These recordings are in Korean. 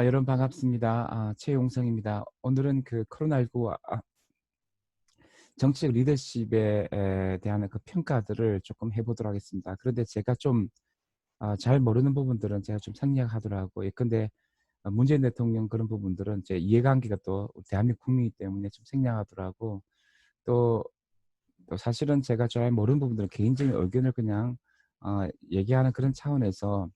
여러분 반갑습니다. 최용성입니다. 오늘은 그 코로나19 정치적 리더십에 대한 그 평가들을 조금 해보도록 하겠습니다. 그런데 제가 좀 잘 모르는 부분들은 제가 좀 생략하더라고요. 예컨대 문재인 대통령 그런 부분들은 제 이해관계가 또 대한민국 국민이기 때문에 좀 생략하더라고. 또, 또 사실은 제가 잘 모르는 부분들은 개인적인 의견을 그냥 얘기하는 그런 차원에서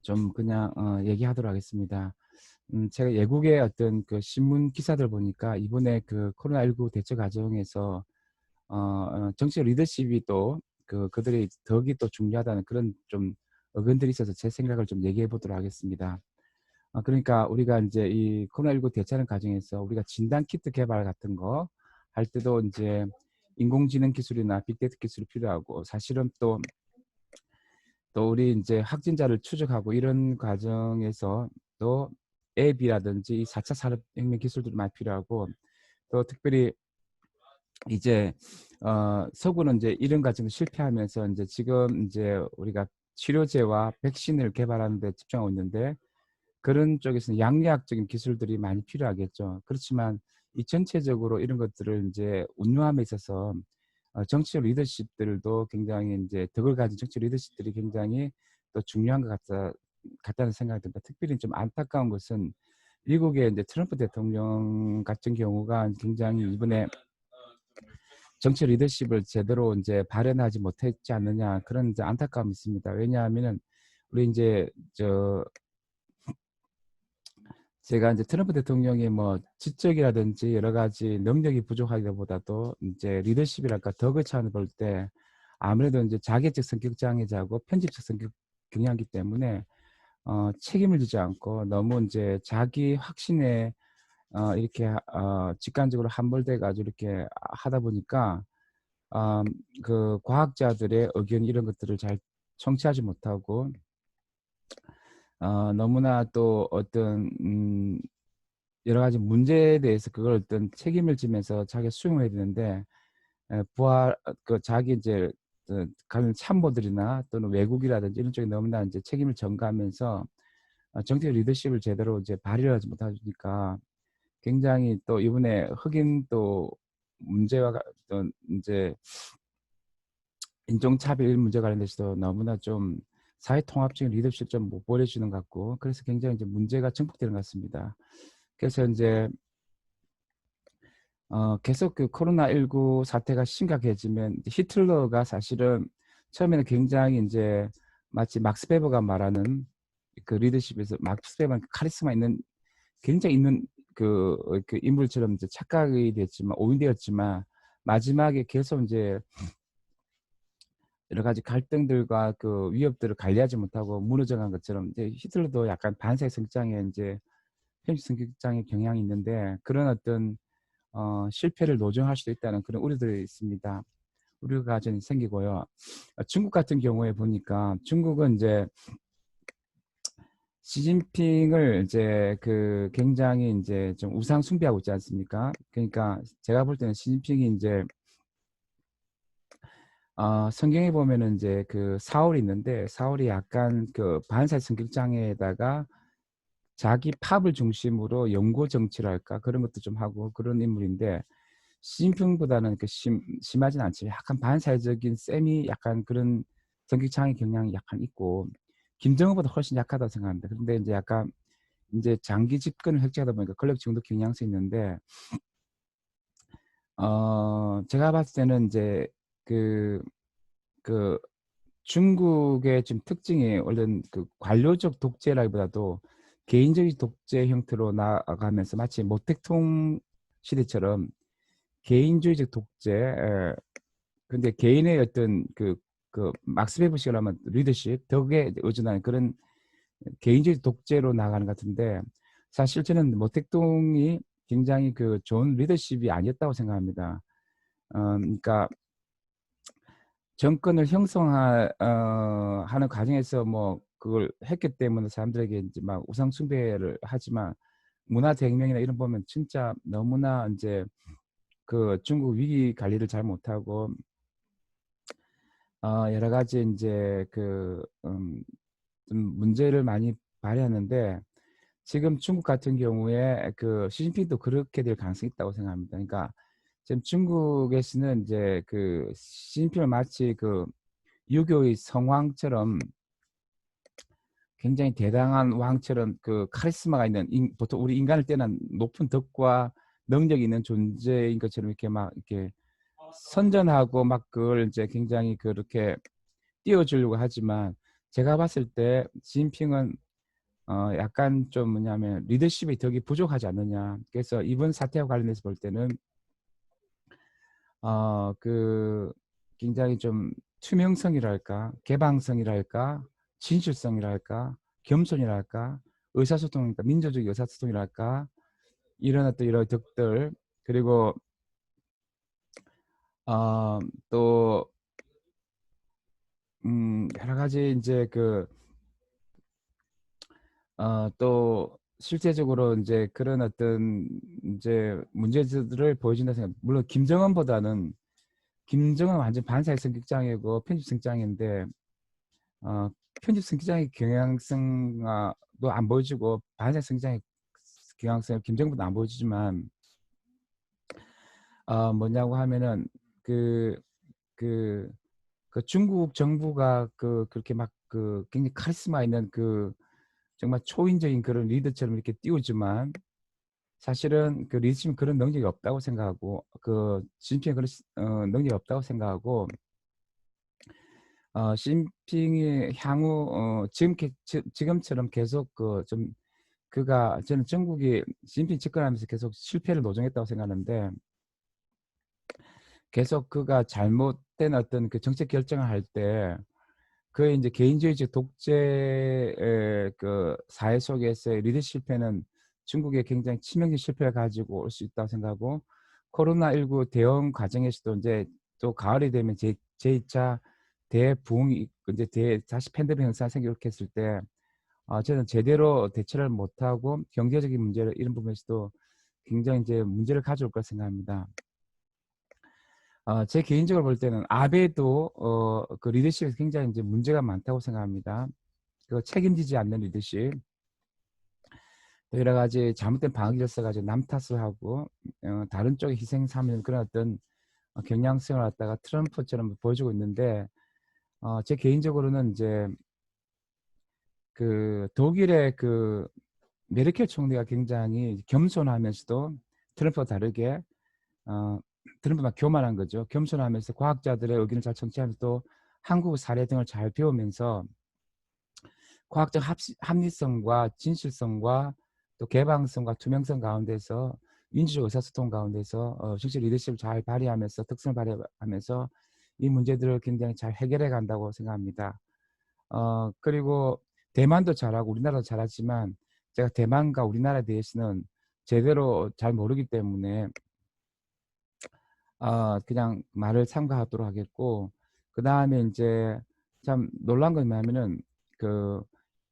좀 그냥 얘기하도록 하겠습니다. 제가 외국의 어떤 그 신문 기사들 보니까 이번에 그 코로나19 대처 과정에서 정치 리더십이 또 그들의 덕이 또 중요하다는 그런 좀 의견들이 있어서 제 생각을 좀 얘기해 보도록 하겠습니다. 그러니까 우리가 이제 이 코로나19 대처하는 과정에서 우리가 진단 키트 개발 같은 거 할 때도 이제 인공지능 기술이나 빅데이터 기술이 필요하고, 사실은 또 우리 이제 확진자를 추적하고 이런 과정에서 또 앱이라든지 이 4차 산업혁명 기술들이 많이 필요하고, 또 특별히 이제 서구는 이제 이런 과정을 실패하면서 이제 지금 이제 우리가 치료제와 백신을 개발하는 데 집중하고 있는데, 그런 쪽에서는 양리학적인 기술들이 많이 필요하겠죠. 그렇지만 이 전체적으로 이런 것들을 이제 운용함에 있어서 정치 리더십들도 굉장히 이제 덕을 가진 정치 리더십들이 굉장히 또 중요한 것 같다는 생각이 듭니다. 특별히 좀 안타까운 것은 미국의 이제 트럼프 대통령 같은 경우가 굉장히 이번에 정치 리더십을 제대로 이제 발현하지 못했지 않느냐, 그런 이제 안타까움이 있습니다. 왜냐하면은 우리 이제 제가 이제 트럼프 대통령이 뭐 지적이라든지 여러 가지 능력이 부족하기보다도 이제 리더십이랄까 덕을 차원을 볼 때 아무래도 이제 자객적 성격 장애자고 편집적 성격 경향이기 때문에 책임을 지지 않고 너무 이제 자기 확신에 이렇게 직관적으로 함몰돼 가지고 이렇게 하다 보니까 어, 그 과학자들의 의견 이런 것들을 잘 청취하지 못하고 너무나 또 어떤 여러 가지 문제에 대해서 그걸 어떤 책임을 지면서 자기가 수용해야 되는데, 그 자기 이제 가는 참모들이나 또는 외국이라든지 이런 쪽에 너무나 이제 책임을 전가하면서 정책 리더십을 제대로 이제 발휘하지 못하니까 굉장히 또 이번에 흑인 또 문제와 또 이제 인종차별 문제 관련돼서도 너무나 좀 사회 통합적인 리더십 좀 못 보여주는 것 같고, 그래서 굉장히 이제 문제가 증폭되는 것 같습니다. 그래서 이제 계속 그 코로나19 사태가 심각해지면 히틀러가 사실은 처음에는 굉장히 이제 마치 막스 베버가 말하는 그 리더십에서 막스 베버는 카리스마 있는 굉장히 있는 그 인물처럼 이제 착각이 됐지만 오인되었지만 마지막에 계속 이제 여러 가지 갈등들과 그 위협들을 관리하지 못하고 무너져간 것처럼 이제 히틀러도 약간 반사의 성장에 이제 편집 성격장애 경향이 있는데, 그런 어떤 실패를 노정할 수도 있다는 그런 우려들이 있습니다. 우려가 좀 생기고요. 중국 같은 경우에 보니까 중국은 이제 시진핑을 이제 그 굉장히 이제 좀 우상 숭배하고 있지 않습니까? 그러니까 제가 볼 때는 시진핑이 이제 성경에 보면은 이제 그 사울이 있는데, 사울이 약간 그 반사 성격 장애에다가 자기 팝을 중심으로 영고 정치랄까 그런 것도 좀 하고 그런 인물인데, 시진핑보다는 심하진 않지만 약간 반사회적인 셈이 약간 그런 성격장애 경향이 약간 있고, 김정은보다 훨씬 약하다고 생각합니다. 그런데 이제 약간 이제 장기 집권을 획득하다 보니까 권력 중독 경향성이 있는데, 제가 봤을 때는 이제 그, 그 중국의 지금 특징이 원래는 그 관료적 독재라기보다도 개인적인 독재 형태로 나아가면서 마치 모택통 시대처럼 개인주의적 독재, 근데 개인의 어떤 그 막스 베버식을 하면 리더십, 덕에 의존하는 그런 개인주의 독재로 나가는 것 같은데, 사실 저는 모택동이 굉장히 그 좋은 리더십이 아니었다고 생각합니다. 그러니까 정권을 하는 과정에서 뭐 그걸 했기 때문에 사람들에게 이제 막 우상 숭배를 하지만, 문화대혁명이나 이런 보면 진짜 너무나 이제 그 중국 위기 관리를 잘 못하고 여러 가지 이제 좀 문제를 많이 발휘하는데, 지금 중국 같은 경우에 그 시진핑도 그렇게 될 가능성이 있다고 생각합니다. 그러니까 지금 중국에서는 이제 그 시진핑을 마치 그 유교의 성왕처럼 굉장히 대단한 왕처럼 그 카리스마가 있는 보통 우리 인간을 때는 높은 덕과 능력이 있는 존재인 것처럼 이렇게 막 이렇게 선전하고 막 그걸 이제 굉장히 그렇게 띄워주려고 하지만 제가 봤을 때 시진핑은 약간 좀 뭐냐면 리더십의 덕이 부족하지 않느냐. 그래서 이번 사태와 관련해서 볼 때는 그 굉장히 좀 투명성이랄까, 개방성이랄까, 진실성이랄까, 겸손이랄까, 의사소통이랄까, 민주주의 의사소통이랄까 이런 어떤 이런 덕들 그리고 또 여러 가지 이제 또 실제적으로 이제 그런 어떤 이제 문제들을 보여준다 생각. 물론 김정은 완전 반사의 성격장이고 편집 성장인데 편집 성장의 경향성도 안 보여주고 반사의 성장의 경향성을 김정은보다 안 보여주지만 뭐냐고 하면은 그 그 그 중국 정부가 그렇게 막 굉장히 카리스마 있는 정말 초인적인 그런 리더처럼 이렇게 띄우지만 사실은 그 리더십은 그런 능력이 없다고 생각하고 시진핑이 그런 능력이 없다고 생각하고 시진핑이 향후 지금처럼 계속 좀 저는 중국이 시진핑 집권하면서 계속 실패를 노정했다고 생각하는데 계속 그가 잘못된 어떤 그 정책 결정을 할 때 그의 이제 개인주의적 독재의 그 사회 속에서의 리더 실패는 중국의 굉장히 치명적 실패를 가지고 올 수 있다고 생각하고 코로나19 대응 과정에서도 이제 또 가을이 되면 제2차 대부흥이 이제 다시 팬데믹 현상이 생기게 했을 때 저는 제대로 대처를 못하고 경제적인 문제를 이런 부분에서도 굉장히 이제 문제를 가져올 거라 생각합니다. 제 개인적으로 볼 때는 아베도 그 리더십에서 굉장히 이제 문제가 많다고 생각합니다. 그 책임지지 않는 리더십, 또 여러 가지 잘못된 방역을 써가지고 남 탓을 하고 다른 쪽에 희생 삼는 그런 어떤 경향성을 갖다가 트럼프처럼 보여주고 있는데 제 개인적으로는 이제 그 독일의 그 메르켈 총리가 굉장히 겸손하면서도 트럼프와 다르게 트럼프만 교만한 거죠. 겸손하면서 과학자들의 의견을 잘 청취하면서 또 한국 사례 등을 잘 배우면서 과학적 합리성과 진실성과 또 개방성과 투명성 가운데서 민주적 의사소통 가운데서 실제 리더십을 잘 발휘하면서 특성을 발휘하면서 이 문제들을 굉장히 잘 해결해 간다고 생각합니다. 그리고 대만도 잘하고 우리나라도 잘하지만 제가 대만과 우리나라에 대해서는 제대로 잘 모르기 때문에 그냥 말을 참고하도록 하겠고 그 다음에 이제 참 놀란 건 뭐냐면은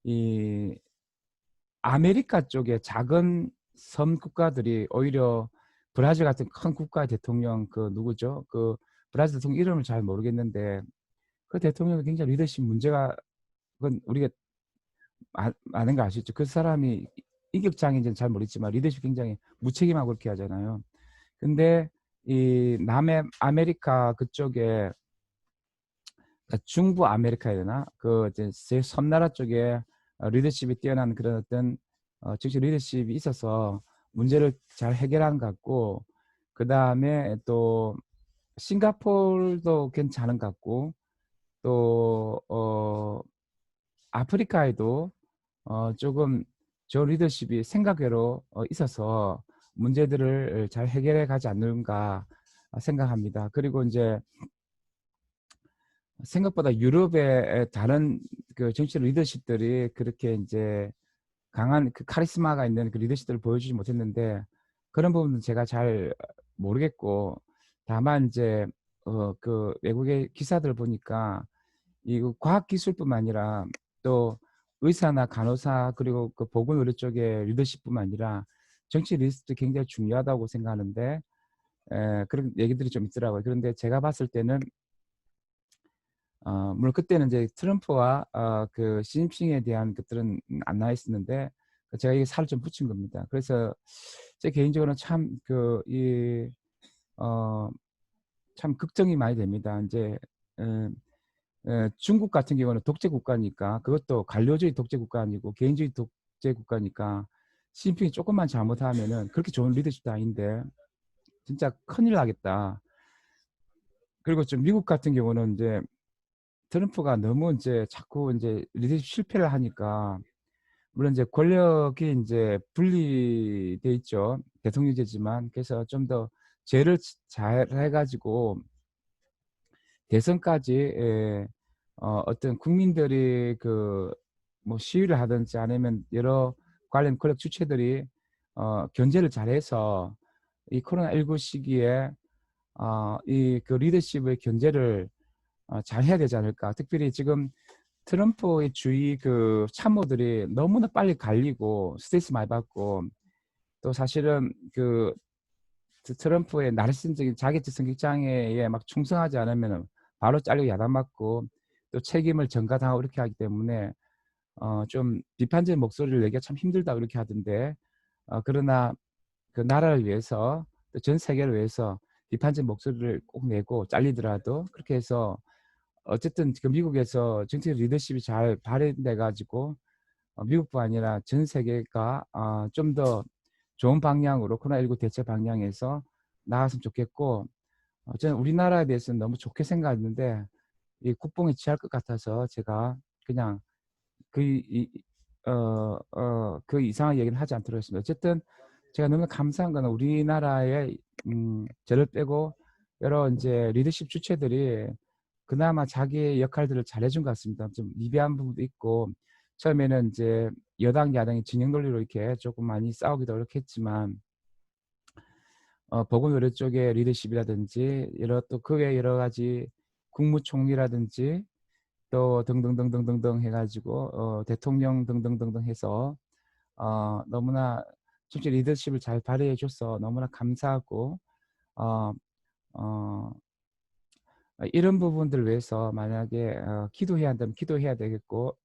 이 아메리카 쪽의 작은 섬 국가들이 오히려 브라질 같은 큰 국가의 대통령 누구죠? 브라질 대통령 이름을 잘 모르겠는데 그 대통령이 굉장히 리더십 문제가 그건 우리가 아는 거 아시죠? 그 사람이 인격장애인지는 잘 모르겠지만 리더십 굉장히 무책임하고 그렇게 하잖아요. 근데 이 남아메리카 그쪽에 중부 아메리카에 되나 이제 섬나라 쪽에 리더십이 뛰어난 그런 어떤 정치 리더십이 있어서 문제를 잘 해결한 것 같고 그 다음에 또 싱가포르도 괜찮은 것 같고 또 아프리카에도 조금 저 리더십이 생각외로 있어서 문제들을 잘 해결해 가지 않는가 생각합니다. 그리고 이제 생각보다 유럽의 다른 그 정치 리더십들이 그렇게 이제 강한 그 카리스마가 있는 그 리더십들을 보여주지 못했는데 그런 부분은 제가 잘 모르겠고 다만 이제 그 외국의 기사들 보니까 이 과학기술뿐만 아니라 또 의사나 간호사 그리고 그 보건의료 쪽의 리더십뿐만 아니라 정치 리더십도 굉장히 중요하다고 생각하는데 그런 얘기들이 좀 있더라고요. 그런데 제가 봤을 때는 물론 그때는 이제 트럼프와 그 시진핑에 대한 것들은 안 나와 있었는데 제가 이게 살을 좀 붙인 겁니다. 그래서 제 개인적으로는 참 참 걱정이 많이 됩니다. 이제 어, 중국 같은 경우는 독재 국가니까, 그것도 관료주의 독재 국가 아니고 개인주의 독재 국가니까 시진핑이 조금만 잘못하면은 그렇게 좋은 리더십도 아닌데 진짜 큰일 나겠다. 그리고 좀 미국 같은 경우는 이제 트럼프가 너무 이제 자꾸 이제 리더십 실패를 하니까, 물론 이제 권력이 이제 분리돼 있죠. 대통령제지만. 그래서 좀 더 죄를 잘 해가지고 대선까지 어떤 국민들이 그 뭐 시위를 하든지 아니면 여러 관련 권력 주체들이 견제를 잘해서 이 코로나19 시기에 이 그 리더십의 견제를 잘 해야 되지 않을까. 특별히 지금 트럼프의 주위 그 참모들이 너무나 빨리 갈리고 스트레스 많이 받고, 또 사실은 그 트럼프의 나르시즘적인 자기적 성격 장애에 막 충성하지 않으면 바로 잘리고 야단맞고 또 책임을 전가당하고 이렇게 하기 때문에 좀 비판적인 목소리를 내기가 참 힘들다 그렇게 하던데, 그러나 그 나라를 위해서 또 전 세계를 위해서 비판적인 목소리를 꼭 내고 잘리더라도 그렇게 해서 어쨌든 지금 미국에서 정치적 리더십이 잘 발현돼 가지고 미국뿐 아니라 전 세계가 좀 더 좋은 방향으로 코로나19 대처 방향에서 나갔으면 좋겠고, 저는 우리나라에 대해서는 너무 좋게 생각했는데 이 국뽕에 취할 것 같아서 제가 그냥 그 이상한 얘기는 하지 않도록 했습니다. 어쨌든 제가 너무 감사한 건 우리나라의 저를 빼고 여러 이제 리더십 주체들이 그나마 자기의 역할들을 잘해준 것 같습니다. 좀 미비한 부분도 있고, 처음에는 이제 여당 야당이 진영 논리로 이렇게 조금 많이 싸우기도 그렇게 했지만 보건의료 쪽의 리더십이라든지 또 그 외 여러 가지 국무총리라든지 또 등등등등등등 해가지고 대통령 등등등등 해서 너무나 진짜 리더십을 잘 발휘해 줘서 너무나 감사하고, 어, 어, 이런 부분들을 위해서 만약에 기도해야 한다면 기도해야 되겠고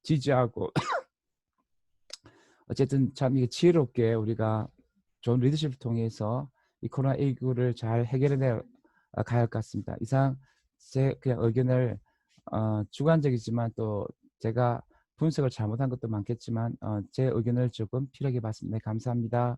지지하고 어쨌든 참 이게 지혜롭게 우리가 좋은 리더십을 통해서 이 코로나19를 잘 해결해 가야 할 것 같습니다. 이상 제 그냥 의견을 주관적이지만 또 제가 분석을 잘못한 것도 많겠지만 제 의견을 조금 필요하게 봤습니다. 네, 감사합니다.